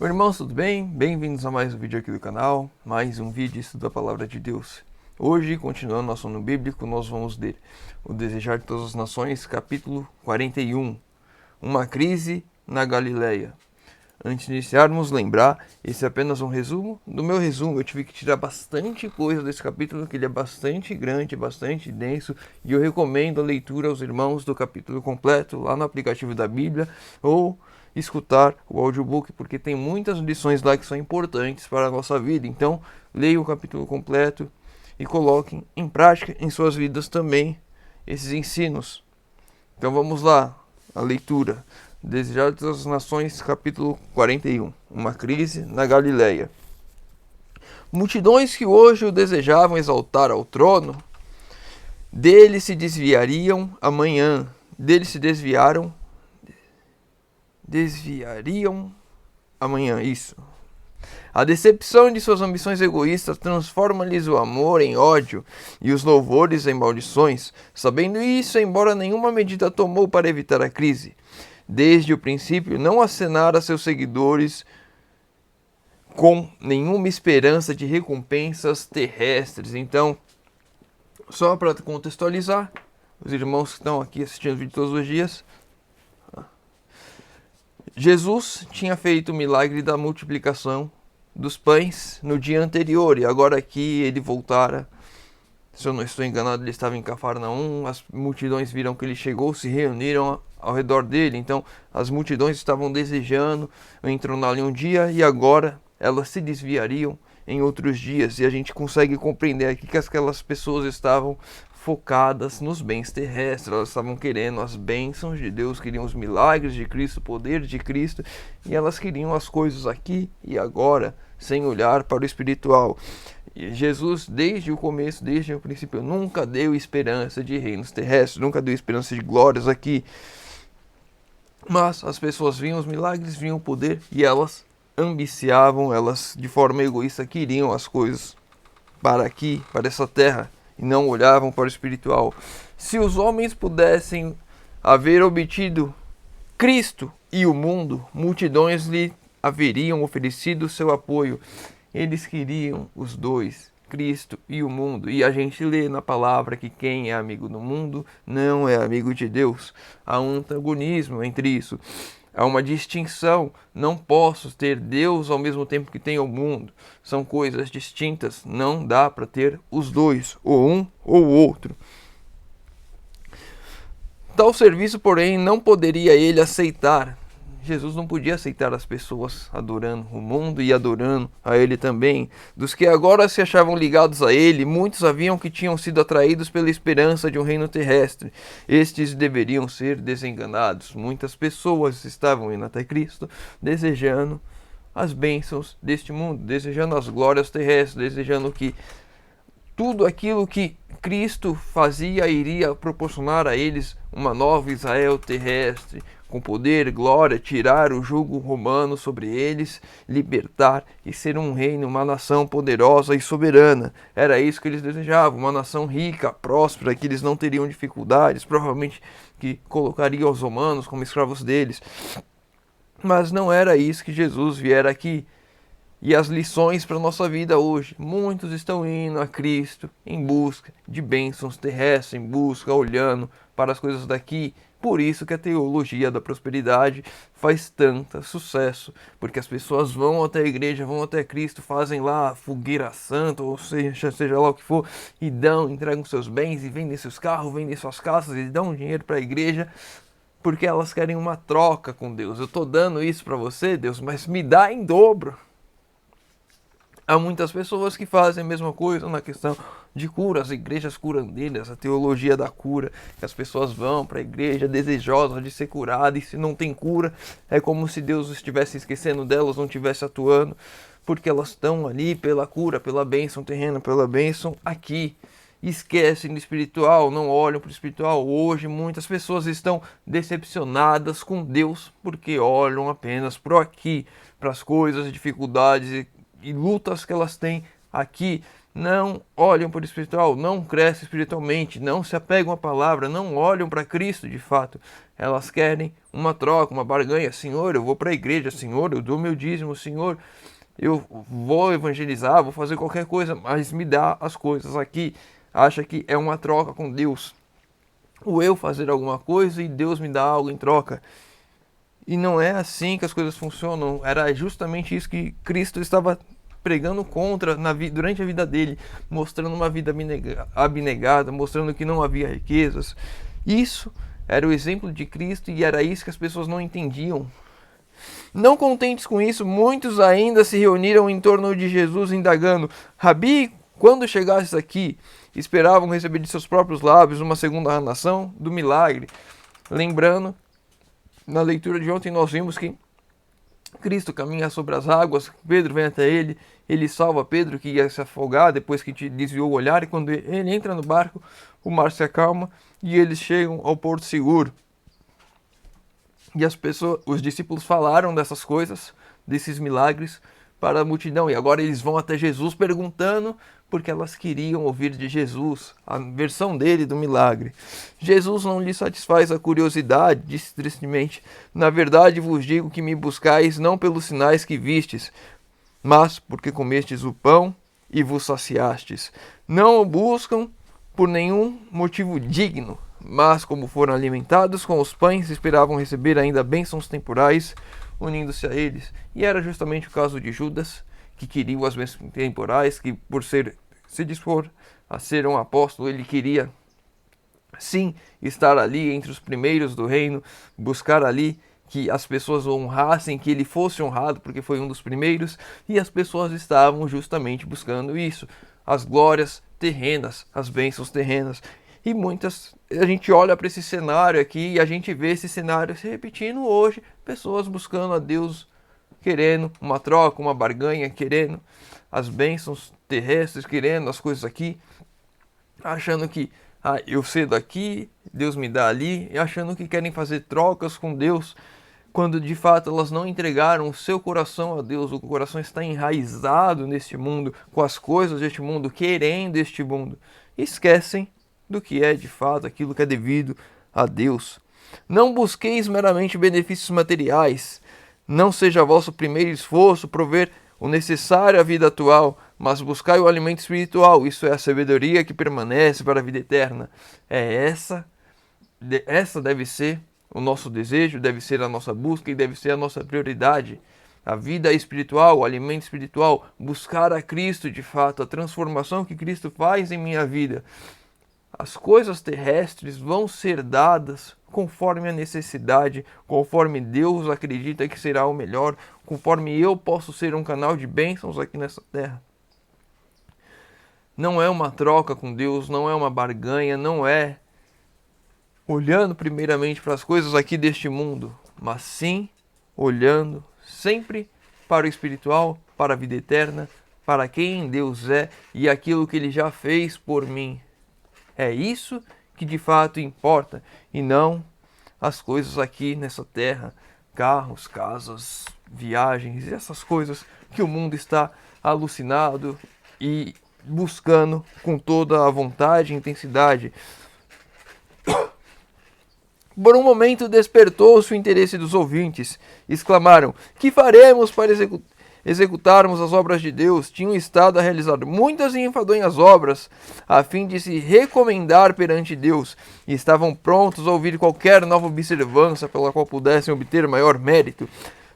Oi, irmãos, tudo bem? Bem-vindos a mais um vídeo aqui do canal, mais um vídeo de estudo da Palavra de Deus. Hoje, continuando nosso ano bíblico, nós vamos ler o Desejar de Todas as Nações, capítulo 41, uma crise na Galileia. Antes de iniciarmos, lembrar, esse é apenas um resumo do meu resumo. Eu tive que tirar bastante coisa desse capítulo, que ele é bastante grande, bastante denso, e eu recomendo a leitura aos irmãos do capítulo completo lá no aplicativo da Bíblia, ou escutar o audiobook, porque tem muitas lições lá que são importantes para a nossa vida. Então, leiam o capítulo completo e coloquem em prática em suas vidas também esses ensinos. Então vamos lá, a leitura. Desejar de todas as nações, capítulo 41. Uma crise na Galileia. Multidões que hoje o desejavam exaltar ao trono, dele se desviariam amanhã. Dele se desviariam amanhã, isso. A decepção de suas ambições egoístas transforma-lhes o amor em ódio e os louvores em maldições. Sabendo isso, embora nenhuma medida tomou para evitar a crise, desde o princípio não acenara a seus seguidores com nenhuma esperança de recompensas terrestres. Então, só para contextualizar, os irmãos que estão aqui assistindo o vídeo todos os dias, Jesus tinha feito o milagre da multiplicação dos pães no dia anterior, e agora aqui ele voltara. Se eu não estou enganado, ele estava em Cafarnaum, as multidões viram que ele chegou, se reuniram ao redor dele, então as multidões estavam desejando entrar ali um dia, e agora elas se desviariam em outros dias, e a gente consegue compreender aqui que aquelas pessoas estavam focadas nos bens terrestres, elas estavam querendo as bênçãos de Deus, queriam os milagres de Cristo, o poder de Cristo, e elas queriam as coisas aqui e agora, sem olhar para o espiritual. E Jesus, desde o começo, desde o princípio, nunca deu esperança de reinos terrestres, nunca deu esperança de glórias aqui. Mas as pessoas viam os milagres, viam o poder, e elas ambiciavam, elas de forma egoísta queriam as coisas para aqui, para essa terra, e não olhavam para o espiritual. Se os homens pudessem haver obtido Cristo e o mundo, multidões lhe haveriam oferecido seu apoio. Eles queriam os dois, Cristo e o mundo. E a gente lê na palavra que quem é amigo do mundo não é amigo de Deus. Há um antagonismo entre isso. Há uma distinção. Não posso ter Deus ao mesmo tempo que tenho o mundo. São coisas distintas. Não dá para ter os dois, ou um ou o outro. Tal serviço, porém, não poderia ele aceitar. Jesus não podia aceitar as pessoas adorando o mundo e adorando a ele também. Dos que agora se achavam ligados a ele, muitos haviam que tinham sido atraídos pela esperança de um reino terrestre. Estes deveriam ser desenganados. Muitas pessoas estavam indo até Cristo, desejando as bênçãos deste mundo, desejando as glórias terrestres, desejando que tudo aquilo que Cristo fazia iria proporcionar a eles uma nova Israel terrestre, com poder, glória, tirar o jugo romano sobre eles, libertar e ser um reino, uma nação poderosa e soberana. Era isso que eles desejavam, uma nação rica, próspera, que eles não teriam dificuldades, provavelmente que colocaria os romanos como escravos deles. Mas não era isso que Jesus viera aqui. E as lições para a nossa vida hoje. Muitos estão indo a Cristo em busca de bênçãos terrestres, em busca, olhando para as coisas daqui. Por isso que a teologia da prosperidade faz tanto sucesso. Porque as pessoas vão até a igreja, vão até Cristo, fazem lá a fogueira santa, ou seja lá o que for, e entregam seus bens, e vendem seus carros, vendem suas casas, e dão dinheiro para a igreja, porque elas querem uma troca com Deus. Eu estou dando isso para você, Deus, mas me dá em dobro. Há muitas pessoas que fazem a mesma coisa na questão de cura, as igrejas curandeiras, a teologia da cura, que as pessoas vão para a igreja desejosas de ser curadas, e se não tem cura, é como se Deus estivesse esquecendo delas, não estivesse atuando, porque elas estão ali pela cura, pela bênção terrena, pela bênção aqui. Esquecem do espiritual, não olham para o espiritual. Hoje muitas pessoas estão decepcionadas com Deus porque olham apenas para aqui, para as coisas, dificuldades e lutas que elas têm aqui. não olham para o espiritual, não crescem espiritualmente, não se apegam à palavra, não olham para Cristo de fato. Elas querem uma troca, uma barganha. Senhor, eu vou para a igreja. Senhor, eu dou meu dízimo. Senhor, eu vou evangelizar, vou fazer qualquer coisa, mas me dá as coisas aqui. Acha que é uma troca com Deus. O eu fazer alguma coisa e Deus me dá algo em troca. E não é assim que as coisas funcionam. Era justamente isso que Cristo estava pregando contra durante a vida dele, mostrando uma vida abnegada, mostrando que não havia riquezas. Isso era o exemplo de Cristo e era isso que as pessoas não entendiam. Não contentes com isso, muitos ainda se reuniram em torno de Jesus, indagando: Rabi, quando chegastes aqui? Esperavam receber de seus próprios lábios uma segunda narração do milagre. Lembrando, na leitura de ontem nós vimos que Cristo caminha sobre as águas, Pedro vem até ele, ele salva Pedro que ia se afogar depois que desviou o olhar, e quando ele entra no barco, o mar se acalma e eles chegam ao porto seguro. E os discípulos falaram dessas coisas, desses milagres, para a multidão. E agora eles vão até Jesus perguntando, porque elas queriam ouvir de Jesus a versão dele do milagre. Jesus não lhe satisfaz a curiosidade, disse tristemente: na verdade vos digo que me buscais não pelos sinais que vistes, mas porque comestes o pão e vos saciastes. Não o buscam por nenhum motivo digno, mas como foram alimentados com os pães, esperavam receber ainda bênçãos temporais, unindo-se a eles. E era justamente o caso de Judas, que queria as bênçãos temporais, que por se dispor a ser um apóstolo, ele queria sim estar ali entre os primeiros do reino, buscar ali que as pessoas o honrassem, que ele fosse honrado porque foi um dos primeiros, e as pessoas estavam justamente buscando isso, as glórias terrenas, as bênçãos terrenas. E a gente olha para esse cenário aqui e a gente vê esse cenário se repetindo hoje, pessoas buscando a Deus, querendo uma troca, uma barganha, querendo as bênçãos terrestres, querendo as coisas aqui, achando que eu cedo aqui, Deus me dá ali, e achando que querem fazer trocas com Deus, quando de fato elas não entregaram o seu coração a Deus. O coração está enraizado neste mundo, com as coisas deste mundo, querendo este mundo, e esquecem do que é de fato aquilo que é devido a Deus. Não busqueis meramente benefícios materiais, não seja vosso primeiro esforço prover o necessário à vida atual, mas buscai o alimento espiritual, isso é a sabedoria que permanece para a vida eterna. Essa deve ser o nosso desejo, deve ser a nossa busca e deve ser a nossa prioridade. A vida espiritual, o alimento espiritual, buscar a Cristo de fato, a transformação que Cristo faz em minha vida. As coisas terrestres vão ser dadas conforme a necessidade, conforme Deus acredita que será o melhor, conforme eu posso ser um canal de bênçãos aqui nessa terra. Não é uma troca com Deus, não é uma barganha, não é olhando primeiramente para as coisas aqui deste mundo, mas sim olhando sempre para o espiritual, para a vida eterna, para quem Deus é e aquilo que Ele já fez por mim. É isso que de fato importa e não as coisas aqui nessa terra, carros, casas, viagens e essas coisas que o mundo está alucinado e buscando com toda a vontade e intensidade. Por um momento despertou-se o interesse dos ouvintes. Exclamaram: que faremos para executarmos as obras de Deus? Tinham estado a realizar muitas e enfadonhas obras, a fim de se recomendar perante Deus, e estavam prontos a ouvir qualquer nova observância pela qual pudessem obter maior mérito.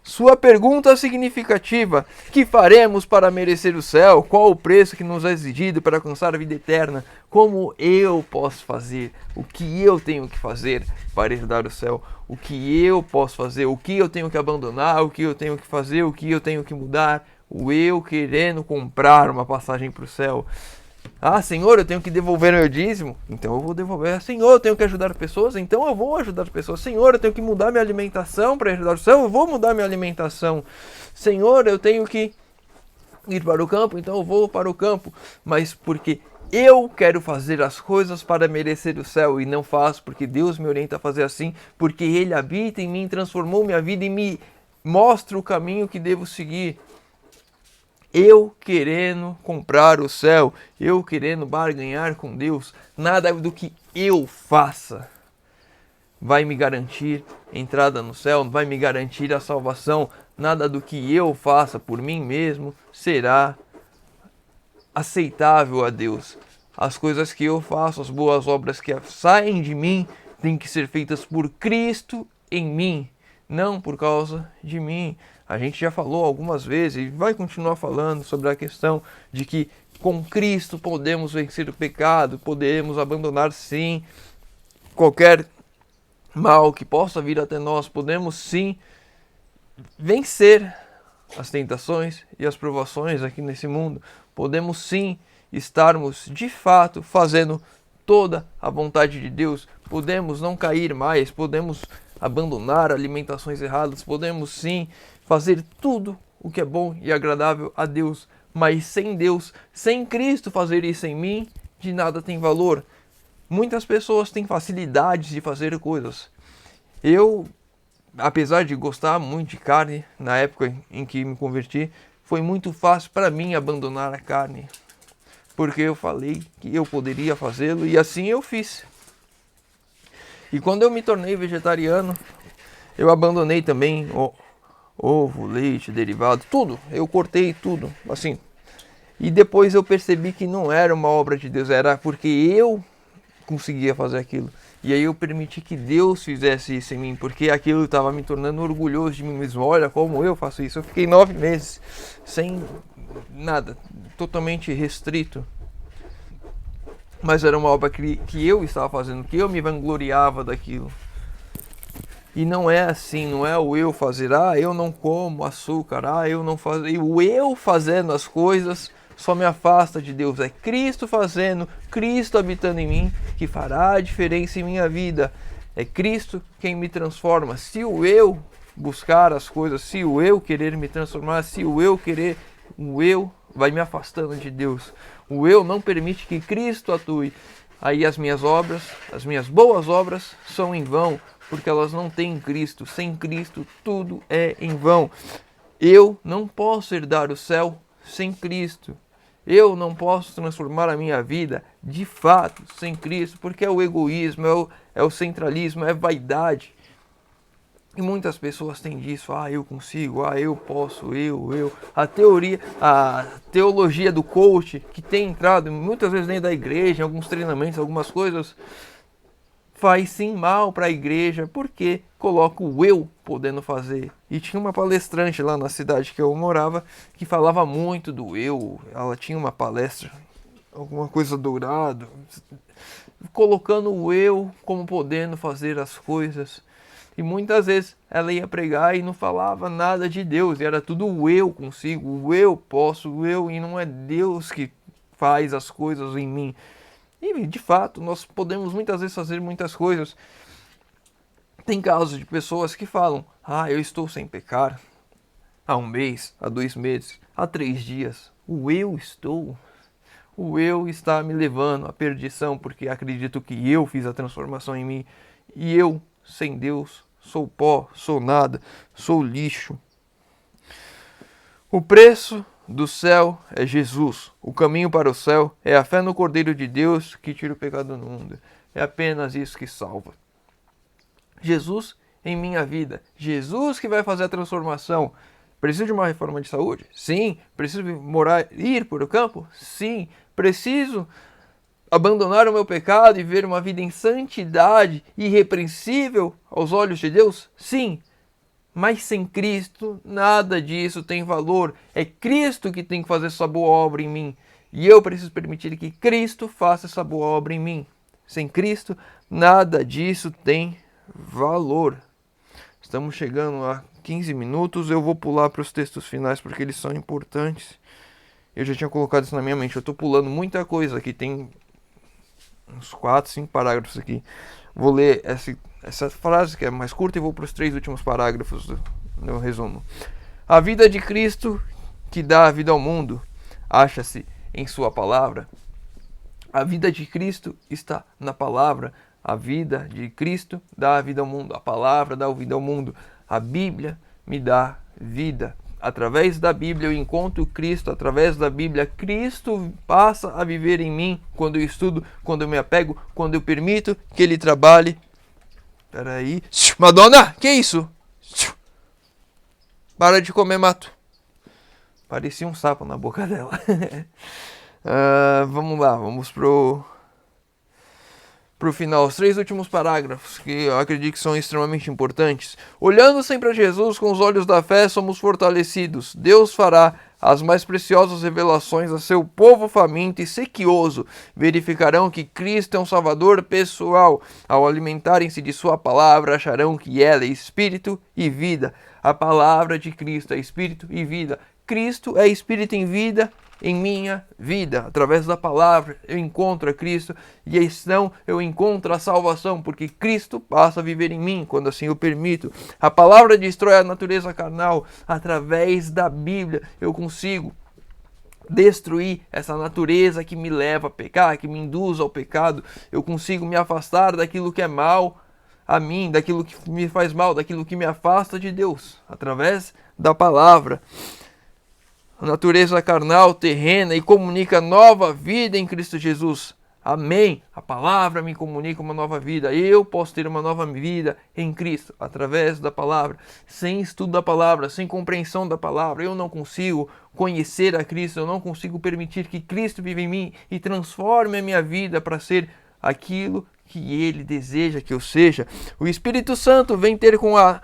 Sua pergunta significativa: que faremos para merecer o céu? Qual o preço que nos é exigido para alcançar a vida eterna? Como eu posso fazer? O que eu tenho que fazer para herdar o céu? O que eu posso fazer? O que eu tenho que abandonar? O que eu tenho que fazer? O que eu tenho que mudar? O eu querendo comprar uma passagem para o céu. Senhor, eu tenho que devolver meu dízimo, então eu vou devolver. Senhor, eu tenho que ajudar pessoas, então eu vou ajudar pessoas. Senhor, eu tenho que mudar minha alimentação para ajudar o céu, eu vou mudar minha alimentação. Senhor, eu tenho que ir para o campo, então eu vou para o campo. Mas porque eu quero fazer as coisas para merecer o céu e não faço porque Deus me orienta a fazer assim, porque Ele habita em mim, transformou minha vida e me mostra o caminho que devo seguir. Eu querendo comprar o céu, eu querendo barganhar com Deus, nada do que eu faça vai me garantir entrada no céu, vai me garantir a salvação. Nada do que eu faça por mim mesmo será aceitável a Deus. As coisas que eu faço, as boas obras que saem de mim, têm que ser feitas por Cristo em mim, não por causa de mim. A gente já falou algumas vezes e vai continuar falando sobre a questão de que com Cristo podemos vencer o pecado, podemos abandonar sim qualquer mal que possa vir até nós, podemos sim vencer as tentações e as provações aqui nesse mundo, podemos sim estarmos de fato fazendo toda a vontade de Deus, podemos não cair mais, podemos abandonar alimentações erradas, podemos sim fazer tudo o que é bom e agradável a Deus, mas sem Deus, sem Cristo fazer isso em mim, de nada tem valor. Muitas pessoas têm facilidades de fazer coisas. Eu, apesar de gostar muito de carne, na época em que me converti, foi muito fácil para mim abandonar a carne, porque eu falei que eu poderia fazê-lo e assim eu fiz. E quando eu me tornei vegetariano, eu abandonei também ovo, leite, derivado, tudo. Eu cortei tudo, assim. E depois eu percebi que não era uma obra de Deus, era porque eu conseguia fazer aquilo. E aí eu permiti que Deus fizesse isso em mim, porque aquilo estava me tornando orgulhoso de mim mesmo. Olha como eu faço isso. Eu fiquei 9 meses sem nada, totalmente restrito. Mas era uma obra que eu estava fazendo, que eu me vangloriava daquilo. E não é assim, não é o eu fazer, eu não como açúcar, eu não faço. E o eu fazendo as coisas só me afasta de Deus. É Cristo fazendo, Cristo habitando em mim, que fará a diferença em minha vida. É Cristo quem me transforma. Se o eu buscar as coisas, se o eu querer me transformar, se o eu querer, o eu vai me afastando de Deus. O eu não permite que Cristo atue. Aí as minhas obras, as minhas boas obras, são em vão, porque elas não têm Cristo. Sem Cristo, tudo é em vão. Eu não posso herdar o céu sem Cristo. Eu não posso transformar a minha vida, de fato, sem Cristo, porque é o egoísmo, é o centralismo, é vaidade. E muitas pessoas têm disso, eu consigo, eu posso, eu. A teologia do coach, que tem entrado muitas vezes dentro da igreja, em alguns treinamentos, algumas coisas, faz sim mal para a igreja, porque coloca o eu podendo fazer. E tinha uma palestrante lá na cidade que eu morava, que falava muito do eu, ela tinha uma palestra, alguma coisa dourado, colocando o eu como podendo fazer as coisas. E muitas vezes ela ia pregar e não falava nada de Deus. E era tudo o eu consigo, o eu posso, o eu. E não é Deus que faz as coisas em mim. E de fato, nós podemos muitas vezes fazer muitas coisas. Tem casos de pessoas que falam, eu estou sem pecar. Há 1 mês, há 2 meses, há 3 dias. O eu estou. O eu está me levando à perdição porque acredito que eu fiz a transformação em mim. E eu, sem Deus, sou pó, sou nada, sou lixo. O preço do céu é Jesus. O caminho para o céu é a fé no Cordeiro de Deus que tira o pecado do mundo. É apenas isso que salva. Jesus em minha vida. Jesus que vai fazer a transformação. Preciso de uma reforma de saúde? Sim. Preciso ir para o campo? Sim. Preciso abandonar o meu pecado e ver uma vida em santidade irrepreensível aos olhos de Deus? Sim. Mas sem Cristo, nada disso tem valor. É Cristo que tem que fazer essa boa obra em mim. E eu preciso permitir que Cristo faça essa boa obra em mim. Sem Cristo, nada disso tem valor. Estamos chegando a 15 minutos. Eu vou pular para os textos finais porque eles são importantes. Eu já tinha colocado isso na minha mente. Eu estou pulando muita coisa aqui. Tem uns 4, 5 parágrafos aqui. Vou ler essa frase que é mais curta e vou para os 3 últimos parágrafos do resumo. A vida de Cristo que dá a vida ao mundo acha-se em sua palavra. A vida de Cristo está na palavra. A vida de Cristo dá a vida ao mundo. A palavra dá a vida ao mundo. A Bíblia me dá vida. através da Bíblia eu encontro Cristo, através da Bíblia Cristo passa a viver em mim quando eu estudo, quando eu me apego, quando eu permito que Ele trabalhe. Peraí. Madonna, que isso? Para de comer, mato. Parecia um sapo na boca dela. Vamos lá, vamos pro final. Os 3 últimos parágrafos, que eu acredito que são extremamente importantes. Olhando sempre a Jesus com os olhos da fé, somos fortalecidos. Deus fará as mais preciosas revelações a seu povo faminto e sequioso. Verificarão que Cristo é um Salvador pessoal. Ao alimentarem-se de sua palavra, acharão que ela é espírito e vida. A palavra de Cristo é espírito e vida. Cristo é espírito em vida em minha vida. Através da palavra eu encontro a Cristo e então eu encontro a salvação, porque Cristo passa a viver em mim quando assim eu permito. A palavra destrói a natureza carnal. Através da Bíblia eu consigo destruir essa natureza que me leva a pecar, que me induz ao pecado. Eu consigo me afastar daquilo que é mal a mim, daquilo que me faz mal, daquilo que me afasta de Deus, através da palavra. A natureza carnal, terrena, e comunica nova vida em Cristo Jesus. Amém. A palavra me comunica uma nova vida. Eu posso ter uma nova vida em Cristo, através da palavra. Sem estudo da palavra, sem compreensão da palavra, eu não consigo conhecer a Cristo, eu não consigo permitir que Cristo viva em mim e transforme a minha vida para ser aquilo que Ele deseja que eu seja. O Espírito Santo vem ter com a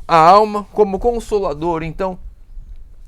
alma como consolador. Então,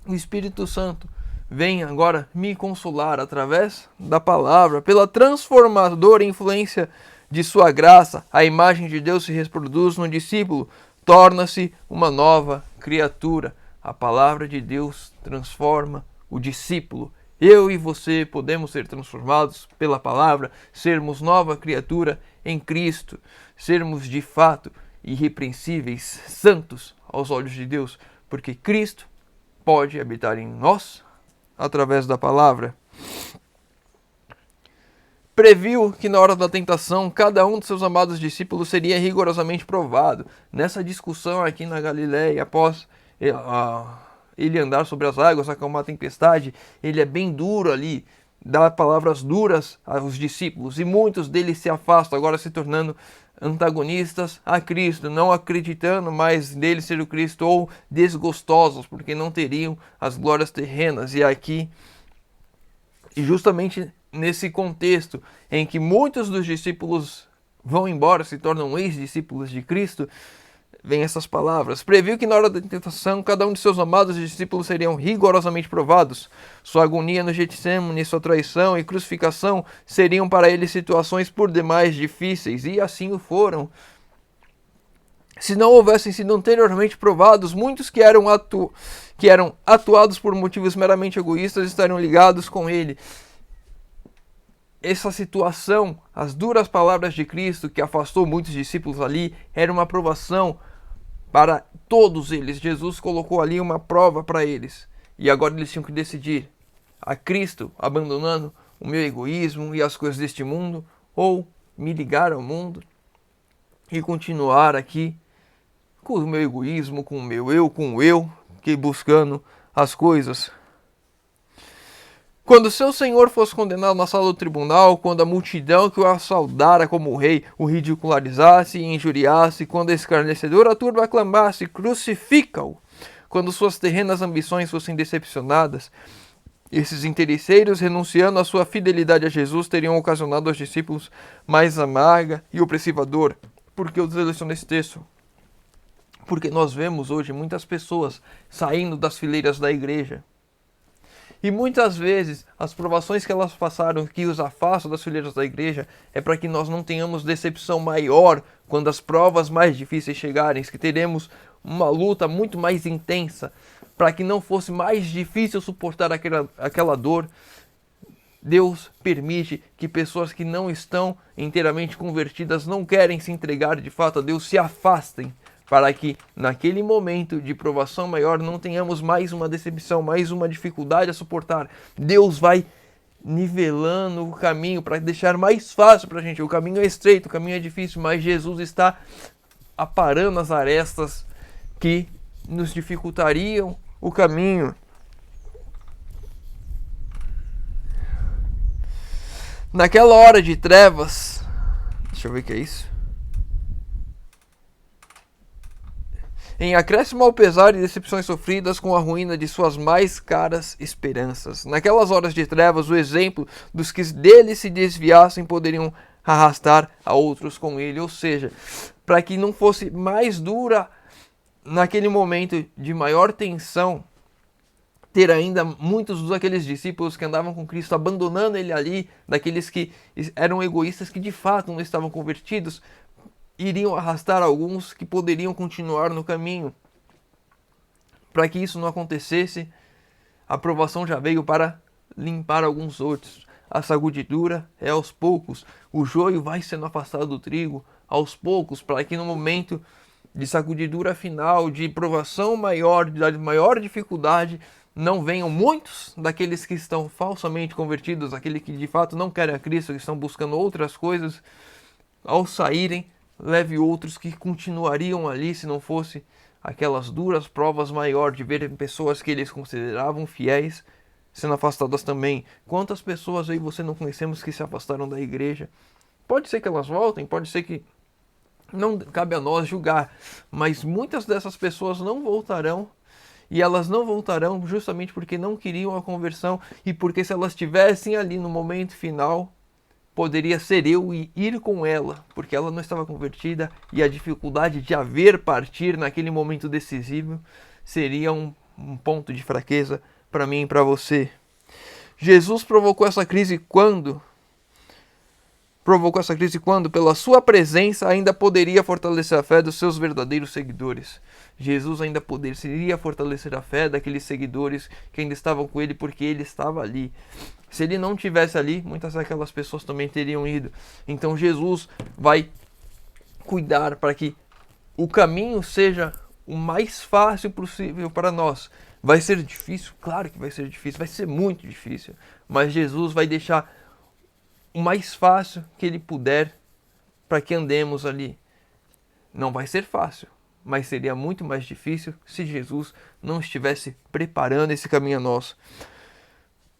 o Espírito Santo vem agora me consolar através da palavra, pela transformadora influência de sua graça. A imagem de Deus se reproduz no discípulo, torna-se uma nova criatura. A palavra de Deus transforma o discípulo. Eu e você podemos ser transformados pela palavra, sermos nova criatura em Cristo, sermos de fato irrepreensíveis, santos aos olhos de Deus, porque Cristo pode habitar em nós através da palavra. Previu que na hora da tentação cada um de seus amados discípulos seria rigorosamente provado. Nessa discussão aqui na Galileia, após ele andar sobre as águas, acalmar a tempestade, ele é bem duro ali, dá palavras duras aos discípulos, e muitos deles se afastam, agora se tornando antagonistas a Cristo, não acreditando mais nele ser o Cristo, ou desgostosos, porque não teriam as glórias terrenas. E aqui, justamente nesse contexto em que muitos dos discípulos vão embora, se tornam ex-discípulos de Cristo, vem essas palavras. Previu que na hora da tentação, cada um de seus amados discípulos seriam rigorosamente provados. Sua agonia no Getsemane, sua traição e crucificação seriam para ele situações por demais difíceis, e assim o foram. Se não houvessem sido anteriormente provados, muitos que eram atuados por motivos meramente egoístas estariam ligados com ele. Essa situação, as duras palavras de Cristo que afastou muitos discípulos ali, era uma provação para todos eles. Jesus colocou ali uma prova para eles. E agora eles tinham que decidir: a Cristo, abandonando o meu egoísmo e as coisas deste mundo, ou me ligar ao mundo e continuar aqui com o meu egoísmo, com o eu, que buscando as coisas. Quando seu senhor fosse condenado na sala do tribunal, quando a multidão que o assaudara como rei o ridicularizasse e injuriasse, quando a escarnecedora turba aclamasse: crucifica-o! Quando suas terrenas ambições fossem decepcionadas, esses interesseiros, renunciando à sua fidelidade a Jesus, teriam ocasionado aos discípulos mais amarga e opressiva dor. Por que eu selecionei esse texto? Porque nós vemos hoje muitas pessoas saindo das fileiras da igreja. E muitas vezes as provações que elas passaram, que os afastam das fileiras da igreja, é para que nós não tenhamos decepção maior quando as provas mais difíceis chegarem, que teremos uma luta muito mais intensa, para que não fosse mais difícil suportar aquela dor. Deus permite que pessoas que não estão inteiramente convertidas, não querem se entregar de fato a Deus, se afastem, para que naquele momento de provação maior não tenhamos mais uma decepção, mais uma dificuldade a suportar. Deus vai nivelando o caminho para deixar mais fácil para a gente. O caminho é estreito, o caminho é difícil, mas Jesus está aparando as arestas que nos dificultariam o caminho. Naquela hora de trevas, deixa eu ver o que é isso. Em acréscimo ao pesar e decepções sofridas com a ruína de suas mais caras esperanças. Naquelas horas de trevas, o exemplo dos que dele se desviassem poderiam arrastar a outros com ele. Ou seja, para que não fosse mais dura naquele momento de maior tensão, ter ainda muitos daqueles discípulos que andavam com Cristo abandonando ele ali, daqueles que eram egoístas que de fato não estavam convertidos, iriam arrastar alguns que poderiam continuar no caminho. Para que isso não acontecesse, a provação já veio para limpar alguns outros. A sacudidura é aos poucos. O joio vai sendo afastado do trigo aos poucos, para que no momento de sacudidura final, de provação maior, de maior dificuldade, não venham muitos daqueles que estão falsamente convertidos, aqueles que de fato não querem a Cristo, que estão buscando outras coisas, ao saírem, leve outros que continuariam ali se não fosse aquelas duras provas maiores de ver pessoas que eles consideravam fiéis sendo afastadas também. Quantas pessoas aí você não conhecemos que se afastaram da igreja? Pode ser que elas voltem, pode ser que não cabe a nós julgar, mas muitas dessas pessoas não voltarão, e elas não voltarão justamente porque não queriam a conversão, e porque se elas estivessem ali no momento final, poderia ser eu e ir com ela, porque ela não estava convertida, e a dificuldade de a ver partir naquele momento decisivo seria um ponto de fraqueza para mim e para você. Jesus provocou essa crise quando, pela sua presença, ainda poderia fortalecer a fé dos seus verdadeiros seguidores. Jesus ainda poderia fortalecer a fé daqueles seguidores que ainda estavam com ele, porque ele estava ali. Se ele não estivesse ali, muitas daquelas pessoas também teriam ido. Então Jesus vai cuidar para que o caminho seja o mais fácil possível para nós. Vai ser difícil? Claro que vai ser difícil, vai ser muito difícil. Mas Jesus vai deixar o mais fácil que ele puder para que andemos ali. Não vai ser fácil, mas seria muito mais difícil se Jesus não estivesse preparando esse caminho a nós.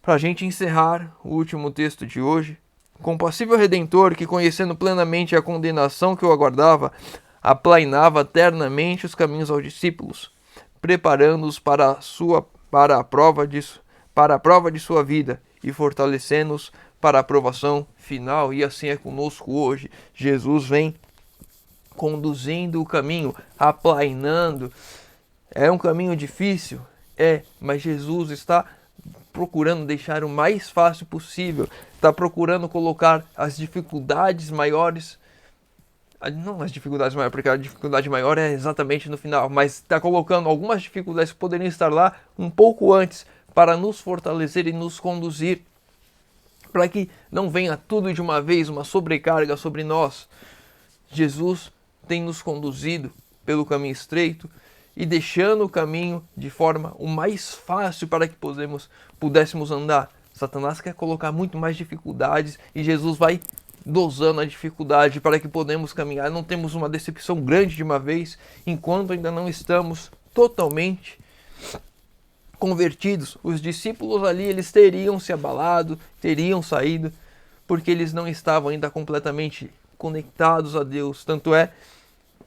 Para a gente encerrar o último texto de hoje, compassível Redentor que, conhecendo plenamente a condenação que o aguardava, aplainava eternamente os caminhos aos discípulos, preparando-os para a prova de sua vida e fortalecendo-os para a aprovação final. E assim é conosco hoje. Jesus vem conduzindo o caminho, aplainando. É um caminho difícil? Mas Jesus está procurando deixar o mais fácil possível. Está procurando colocar as dificuldades maiores, não as dificuldades maiores, porque a dificuldade maior é exatamente no final, mas está colocando algumas dificuldades que poderiam estar lá um pouco antes, para nos fortalecer e nos conduzir, para que não venha tudo de uma vez, uma sobrecarga sobre nós. Jesus tem nos conduzido pelo caminho estreito e deixando o caminho de forma o mais fácil para que pudéssemos andar. Satanás quer colocar muito mais dificuldades e Jesus vai dosando a dificuldade para que podemos caminhar. Não temos uma decepção grande de uma vez, enquanto ainda não estamos totalmente convertidos. Os discípulos ali, eles teriam se abalado, teriam saído, porque eles não estavam ainda completamente conectados a Deus. Tanto é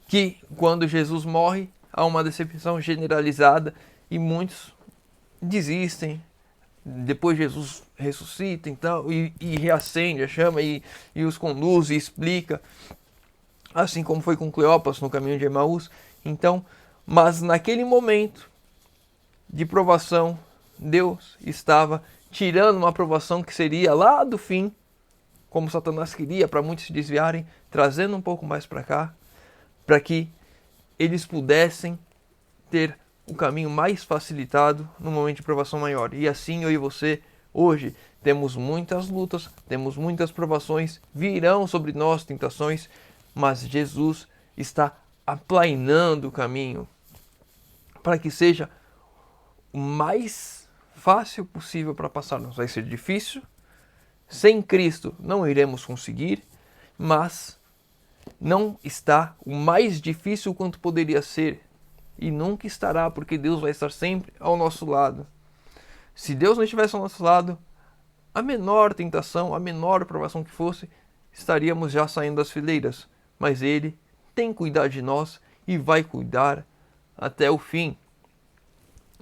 que quando Jesus morre, há uma decepção generalizada e muitos desistem. Depois Jesus ressuscita então, e reacende a chama e os conduz e explica, assim como foi com Cleopas no caminho de Emaús. Então, mas naquele momento de provação, Deus estava tirando uma provação que seria lá do fim, como Satanás queria, para muitos se desviarem, trazendo um pouco mais para cá, para que eles pudessem ter o caminho mais facilitado no momento de provação maior. E assim eu e você, hoje, temos muitas lutas, temos muitas provações, virão sobre nós tentações, mas Jesus está aplainando o caminho para que seja o mais fácil possível para passarmos. Vai ser difícil, sem Cristo não iremos conseguir, mas não está o mais difícil quanto poderia ser. e nunca estará, porque Deus vai estar sempre ao nosso lado. Se Deus não estivesse ao nosso lado, a menor tentação, a menor provação que fosse, estaríamos já saindo das fileiras. Mas Ele tem cuidado de nós e vai cuidar até o fim.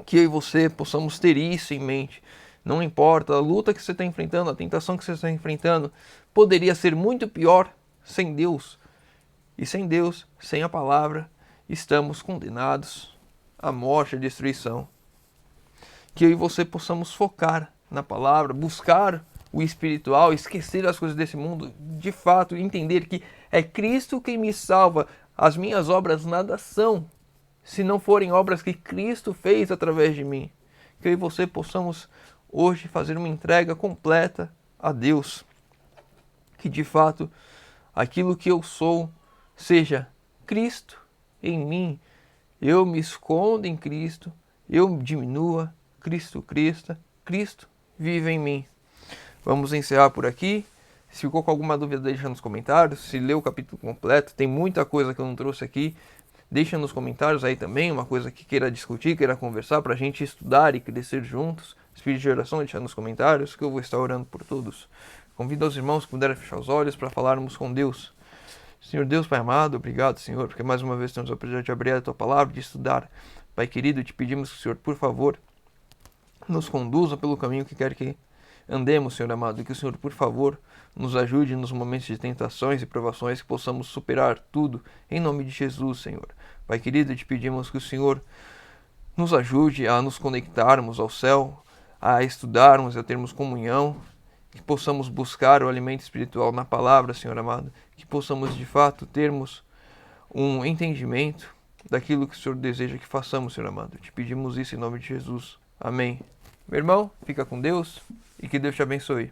Que eu e você possamos ter isso em mente. Não importa a luta que você está enfrentando, a tentação que você está enfrentando, poderia ser muito pior sem Deus. E sem Deus, sem a palavra, estamos condenados à morte e à destruição. Que eu e você possamos focar na palavra, buscar o espiritual, esquecer as coisas desse mundo, de fato entender que é Cristo quem me salva. As minhas obras nada são, se não forem obras que Cristo fez através de mim. Que eu e você possamos hoje fazer uma entrega completa a Deus. Que de fato aquilo que eu sou seja Cristo em mim. Eu me escondo em Cristo, eu diminua, Cristo cresça, Cristo vive em mim. Vamos encerrar por aqui. Se ficou com alguma dúvida, deixa nos comentários. Se leu o capítulo completo, tem muita coisa que eu não trouxe aqui. Deixa nos comentários aí também, uma coisa que queira discutir, queira conversar, para a gente estudar e crescer juntos. Espírito de oração, deixa nos comentários, que eu vou estar orando por todos. Convido os irmãos que puderem fechar os olhos para falarmos com Deus. Senhor Deus, Pai amado, obrigado, Senhor, porque mais uma vez temos a oportunidade de abrir a Tua Palavra, de estudar. Pai querido, te pedimos que o Senhor, por favor, nos conduza pelo caminho que quer que andemos, Senhor amado, e que o Senhor, por favor, nos ajude nos momentos de tentações e provações, que possamos superar tudo, em nome de Jesus, Senhor. Pai querido, te pedimos que o Senhor nos ajude a nos conectarmos ao céu, a estudarmos, a termos comunhão, que possamos buscar o alimento espiritual na palavra, Senhor amado, que possamos de fato termos um entendimento daquilo que o Senhor deseja que façamos, Senhor amado. Te pedimos isso em nome de Jesus. Amém. Meu irmão, fica com Deus e que Deus te abençoe.